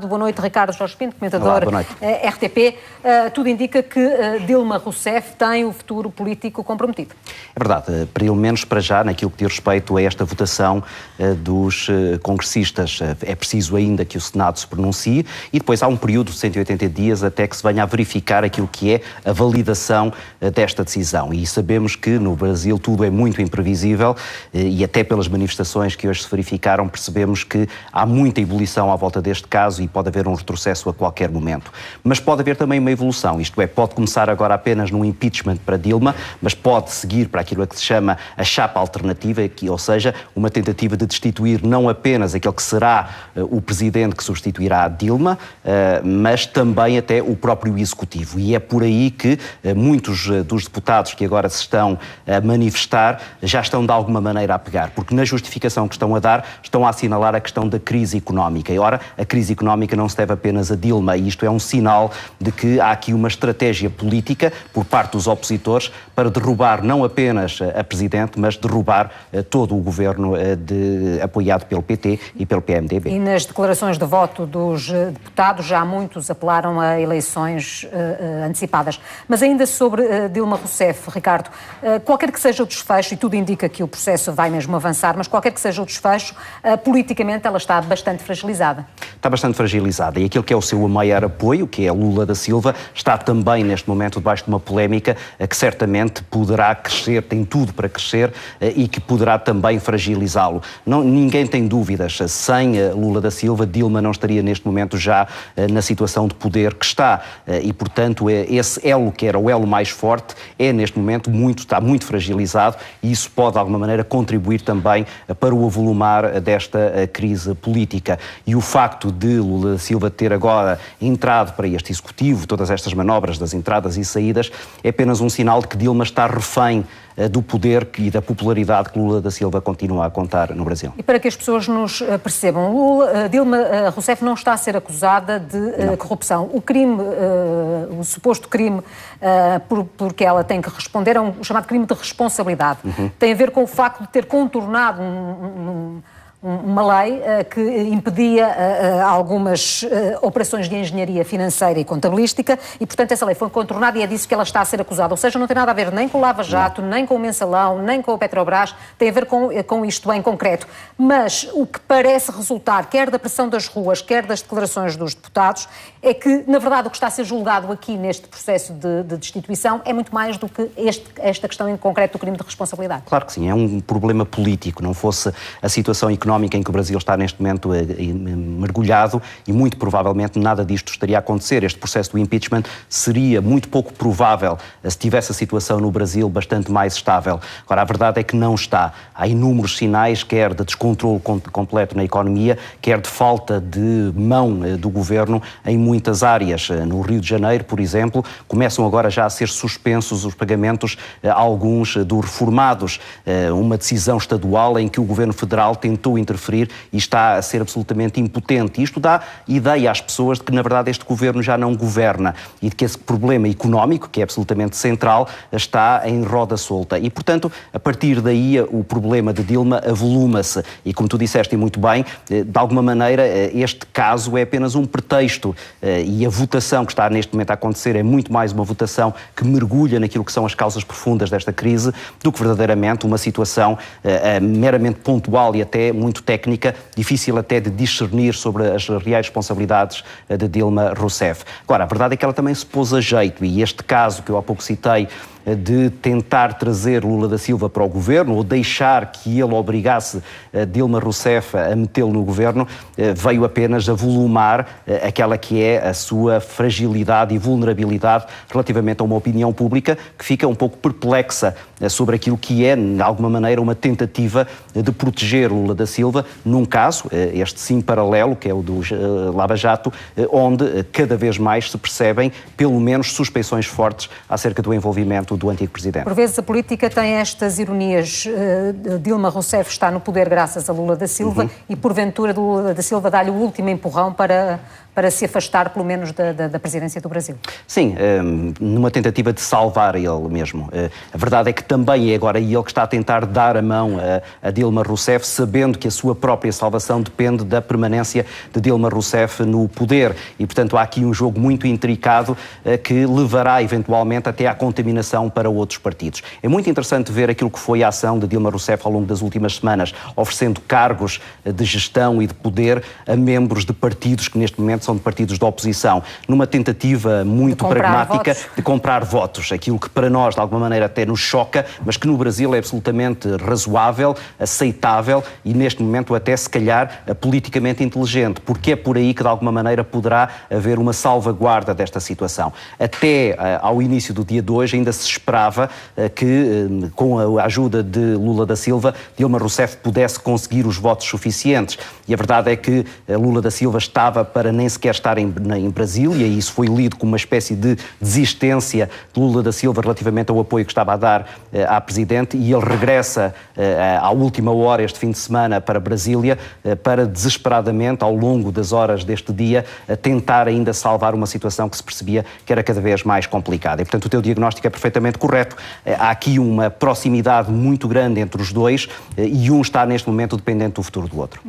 lado. Boa noite, Ricardo Jorge Pinto, comentador RTP. Tudo indica que Dilma Rousseff tem o futuro político comprometido. É verdade, pelo menos para já, naquilo que diz respeito a esta votação dos congressistas. É preciso ainda que o Senado se pronuncie e depois há um período de 180 dias até que se venha a verificar aquilo que é a validação desta decisão. E sabemos que no Brasil tudo é muito imprevisível e até pelas manifestações que hoje se verificaram percebemos que há muita ebulição à volta deste caso e pode haver um retrocesso a qualquer momento. Mas pode haver também uma evolução, isto é, pode começar agora apenas num impeachment para Dilma, mas pode seguir para aquilo que se chama a chapa alternativa, ou seja, uma tentativa de destituir não apenas aquele que será o presidente que substituirá a Dilma, mas também até o próprio executivo. E é por aí que muitos dos deputados que agora se estão a manifestar já estão de alguma maneira a pegar, porque na justificação que estão a dar, estão a assinalar a questão da crise económica. E ora, a crise económica não se deve apenas a Dilma, e isto é um sinal de que há aqui uma estratégia política por parte dos opositores para derrubar não apenas a Presidente, mas derrubar todo o governo apoiado pelo PT e pelo PMDB. E nas declarações de voto dos deputados, já muitos apelaram a eleições antecipadas. Mas ainda sobre Dilma Rousseff, Ricardo, qualquer que seja o desfecho, e tudo indica que o processo vai mesmo avançar, mas qualquer que seja o desfecho, politicamente ela está bastante fragilizada. Está bastante fragilizada e aquilo que é o seu maior apoio, que é Lula da Silva, está também neste momento debaixo de uma polémica que certamente poderá crescer, tem tudo para crescer e que poderá também fragilizá-lo. Ninguém tem dúvidas, sem Lula da Silva, Dilma não estaria neste momento já na situação de poder que está e, portanto, esse elo que era o elo mais forte é neste momento está muito fragilizado e isso pode de alguma maneira contribuir também para o avolumar desta crise política. E o facto de Lula da Silva ter agora entrado para este executivo, todas estas manobras das entradas e saídas, é apenas um sinal de que Dilma está refém do poder e da popularidade que Lula da Silva continua a contar no Brasil. E para que as pessoas nos percebam, Dilma Rousseff não está a ser acusada de corrupção. O crime, o suposto crime porque ela tem que responder é um chamado crime de responsabilidade. Tem a ver com o facto de ter contornado uma lei que impedia algumas operações de engenharia financeira e contabilística e, portanto, essa lei foi contornada e é disso que ela está a ser acusada. Ou seja, não tem nada a ver nem com o Lava Jato, nem com o Mensalão, nem com o Petrobras, tem a ver com isto em concreto. Mas o que parece resultar, quer da pressão das ruas, quer das declarações dos deputados, é que, na verdade, o que está a ser julgado aqui neste processo de destituição é muito mais do que esta questão em concreto do crime de responsabilidade. Claro que sim, é um problema político, não fosse a situação económica em que o Brasil está neste momento mergulhado e muito provavelmente nada disto estaria a acontecer. Este processo do impeachment seria muito pouco provável se tivesse a situação no Brasil bastante mais estável. Agora, a verdade é que não está. Há inúmeros sinais, quer de descontrole completo na economia, quer de falta de mão do governo em muitas áreas. No Rio de Janeiro, por exemplo, começam agora já a ser suspensos os pagamentos a alguns dos reformados. Uma decisão estadual em que o governo federal tentou interferir e está a ser absolutamente impotente. Isto dá ideia às pessoas de que, na verdade, este governo já não governa e de que esse problema económico, que é absolutamente central, está em roda solta. E, portanto, a partir daí, o problema de Dilma avoluma-se. E, como tu disseste muito bem, de alguma maneira, este caso é apenas um pretexto e a votação que está neste momento a acontecer é muito mais uma votação que mergulha naquilo que são as causas profundas desta crise do que verdadeiramente uma situação meramente pontual e até muito técnica, difícil até de discernir sobre as reais responsabilidades de Dilma Rousseff. Agora, a verdade é que ela também se pôs a jeito e este caso que eu há pouco citei de tentar trazer Lula da Silva para o governo ou deixar que ele obrigasse Dilma Rousseff a metê-lo no governo, veio apenas a volumar aquela que é a sua fragilidade e vulnerabilidade relativamente a uma opinião pública que fica um pouco perplexa sobre aquilo que é, de alguma maneira, uma tentativa de proteger Lula da Silva, num caso, este sim paralelo, que é o do Lava Jato, onde cada vez mais se percebem, pelo menos, suspeições fortes acerca do envolvimento do antigo presidente. Por vezes a política tem estas ironias. Dilma Rousseff está no poder graças a Lula da Silva e porventura Lula da Silva dá-lhe o último empurrão para para se afastar, pelo menos, da presidência do Brasil. Sim, numa tentativa de salvar ele mesmo. A verdade é que também é agora ele que está a tentar dar a mão a Dilma Rousseff, sabendo que a sua própria salvação depende da permanência de Dilma Rousseff no poder. E, portanto, há aqui um jogo muito intricado que levará, eventualmente, até à contaminação para outros partidos. É muito interessante ver aquilo que foi a ação de Dilma Rousseff ao longo das últimas semanas, oferecendo cargos de gestão e de poder a membros de partidos que, neste momento, são de partidos de oposição, numa tentativa muito pragmática de comprar votos. Aquilo que para nós, de alguma maneira, até nos choca, mas que no Brasil é absolutamente razoável, aceitável e, neste momento, até se calhar politicamente inteligente, porque é por aí que, de alguma maneira, poderá haver uma salvaguarda desta situação. Até ao início do dia de hoje ainda se esperava que, com a ajuda de Lula da Silva, Dilma Rousseff pudesse conseguir os votos suficientes. E a verdade é que Lula da Silva estava para nem sequer estar em Brasília, e isso foi lido como uma espécie de desistência de Lula da Silva relativamente ao apoio que estava a dar à Presidente, e ele regressa à última hora este fim de semana para Brasília para desesperadamente, ao longo das horas deste dia, tentar ainda salvar uma situação que se percebia que era cada vez mais complicada. E, portanto, o teu diagnóstico é perfeitamente correto. Há aqui uma proximidade muito grande entre os dois e um está neste momento dependente do futuro do outro.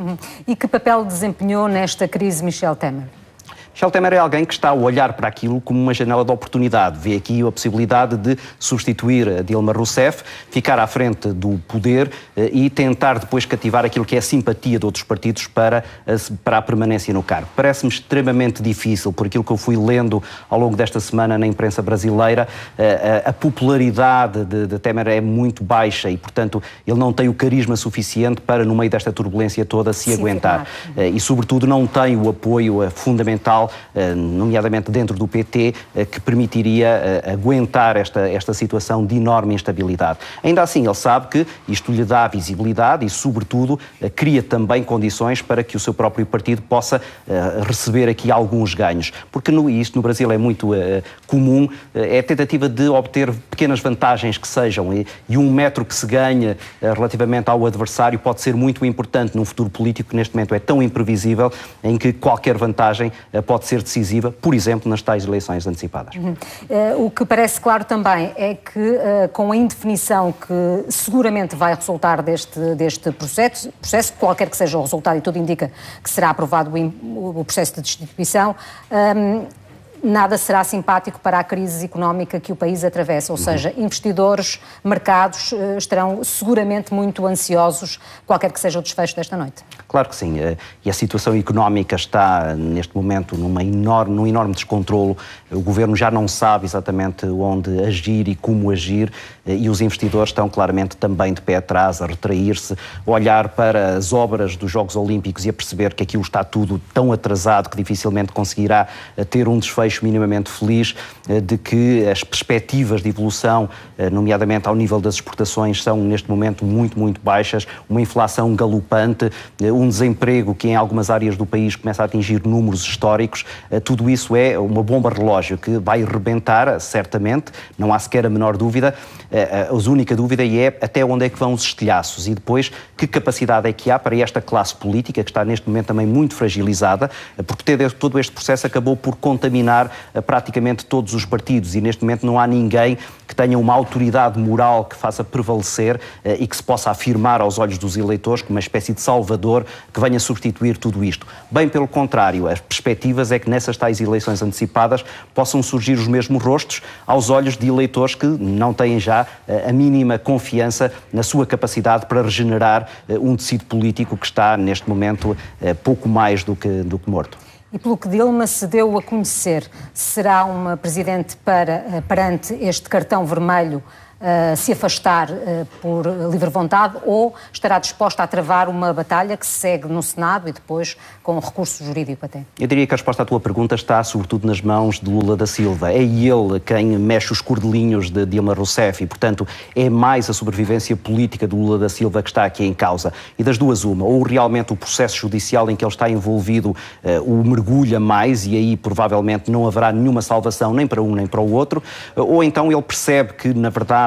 E que papel desempenhou nesta crise Michel Temer? Michel Temer é alguém que está a olhar para aquilo como uma janela de oportunidade. Vê aqui a possibilidade de substituir a Dilma Rousseff, ficar à frente do poder e tentar depois cativar aquilo que é a simpatia de outros partidos para a permanência no cargo. Parece-me extremamente difícil, por aquilo que eu fui lendo ao longo desta semana na imprensa brasileira, a popularidade de Temer é muito baixa e, portanto, ele não tem o carisma suficiente para, no meio desta turbulência toda, se aguentar. E, sobretudo, não tem o apoio fundamental, nomeadamente dentro do PT, que permitiria aguentar esta situação de enorme instabilidade. Ainda assim, ele sabe que isto lhe dá visibilidade e, sobretudo, cria também condições para que o seu próprio partido possa receber aqui alguns ganhos. Porque isto no Brasil é muito comum, é a tentativa de obter pequenas vantagens que sejam, e um metro que se ganha relativamente ao adversário pode ser muito importante num futuro político que neste momento é tão imprevisível, em que qualquer vantagem pode ser decisiva, por exemplo, nas tais eleições antecipadas. O que parece claro também é que, com a indefinição que seguramente vai resultar deste processo, qualquer que seja o resultado, e tudo indica que será aprovado o processo de destituição, nada será simpático para a crise económica que o país atravessa, ou seja, investidores, mercados estarão seguramente muito ansiosos, qualquer que seja o desfecho desta noite. Claro que sim, e a situação económica está neste momento num enorme descontrolo. O Governo já não sabe exatamente onde agir e como agir, e os investidores estão claramente também de pé atrás, a retrair-se, a olhar para as obras dos Jogos Olímpicos e a perceber que aquilo está tudo tão atrasado que dificilmente conseguirá ter um desfecho minimamente feliz, de que as perspectivas de evolução, nomeadamente ao nível das exportações, são neste momento muito, muito baixas, uma inflação galopante, um desemprego que em algumas áreas do país começa a atingir números históricos. Tudo isso é uma bomba relógio que vai rebentar, certamente, não há sequer a menor dúvida. A única dúvida é até onde é que vão os estilhaços e depois que capacidade é que há para esta classe política, que está neste momento também muito fragilizada, porque todo este processo acabou por contaminar praticamente todos os partidos, e neste momento não há ninguém que tenha uma autoridade moral que faça prevalecer e que se possa afirmar aos olhos dos eleitores como uma espécie de salvador que venha substituir tudo isto. Bem pelo contrário, as perspectivas é que nessas tais eleições antecipadas possam surgir os mesmos rostos aos olhos de eleitores que não têm já a mínima confiança na sua capacidade para regenerar um tecido político que está neste momento pouco mais do que morto. E pelo que Dilma se deu a conhecer, será uma presidente perante este cartão vermelho se afastar por livre vontade, ou estará disposta a travar uma batalha que se segue no Senado e depois com recurso jurídico até? Eu diria que a resposta à tua pergunta está sobretudo nas mãos de Lula da Silva. É ele quem mexe os cordelinhos de Dilma Rousseff e, portanto, é mais a sobrevivência política de Lula da Silva que está aqui em causa. E das duas uma, ou realmente o processo judicial em que ele está envolvido o mergulha mais e aí provavelmente não haverá nenhuma salvação nem para um nem para o outro, ou então ele percebe que, na verdade,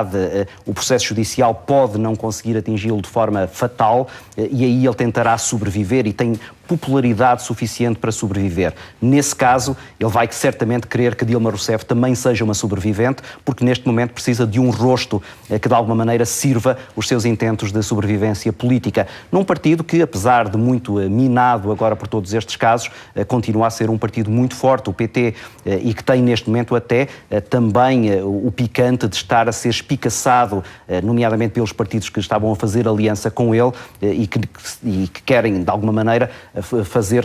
o processo judicial pode não conseguir atingi-lo de forma fatal e aí ele tentará sobreviver e tem popularidade suficiente para sobreviver. Nesse caso, ele vai certamente querer que Dilma Rousseff também seja uma sobrevivente, porque neste momento precisa de um rosto que de alguma maneira sirva os seus intentos de sobrevivência política. Num partido que, apesar de muito minado agora por todos estes casos, continua a ser um partido muito forte, o PT, e que tem neste momento até também o picante de estar a ser espicaçado, nomeadamente pelos partidos que estavam a fazer aliança com ele e que querem, de alguma maneira, fazer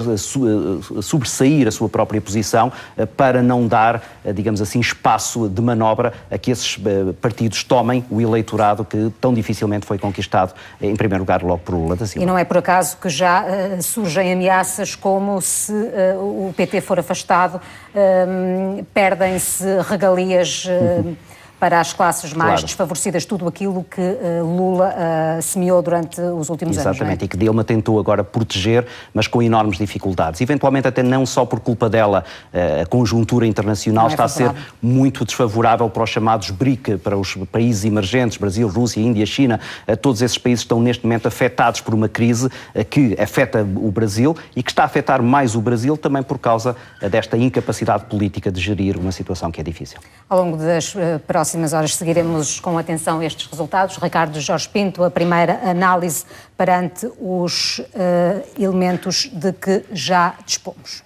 sobressair a sua própria posição para não dar, digamos assim, espaço de manobra a que esses partidos tomem o eleitorado que tão dificilmente foi conquistado, em primeiro lugar, logo por Lula da Silva. E não é por acaso que já surgem ameaças como se o PT for afastado, perdem-se regalias para as classes mais desfavorecidas, tudo aquilo que Lula semeou durante os últimos anos. Exatamente, e que Dilma tentou agora proteger, mas com enormes dificuldades. Eventualmente até não só por culpa dela, a conjuntura internacional está a ser muito desfavorável para os chamados BRIC, para os países emergentes, Brasil, Rússia, Índia, China. Todos esses países estão neste momento afetados por uma crise que afeta o Brasil e que está a afetar mais o Brasil também por causa desta incapacidade política de gerir uma situação que é difícil. Ao longo das próximas horas seguiremos com atenção estes resultados. Ricardo Jorge Pinto, a primeira análise perante os elementos de que já dispomos.